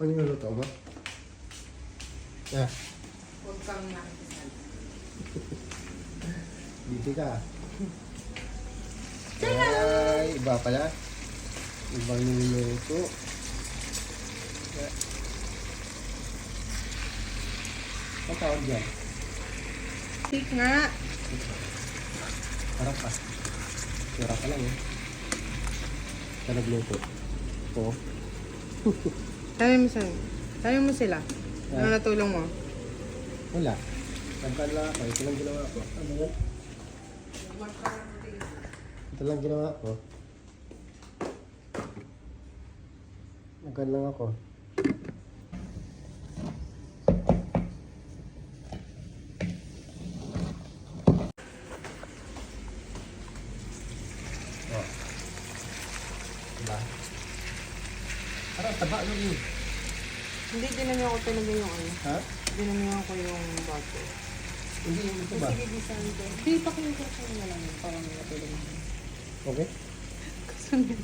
Ano yung luto mo? Ah, Huwag kang nakikisal. busy ka. Ay, iba pala. Ibang niluluto. Ang tawag dyan? Tik nga. Harap ka. Sira ka lang eh. Ka nagluto. Oo. Sabi mo sila. Ano natulong mo? Wala. Nagkaan lang ako. Ito lang ginawa ko. Ano yan? Ito lang ginawa ko. Nagkaan lang ako. Oh. Diba? Parang taba nun eh. Hindi, dinamihan ko talaga yung ano. Ha? Dinamihan ko yung bato. Hindi yung ito ba? Sige, bisan ko. Hindi, pakinig ko na lang yun. Parang natulong mo. Okay? Kasunod.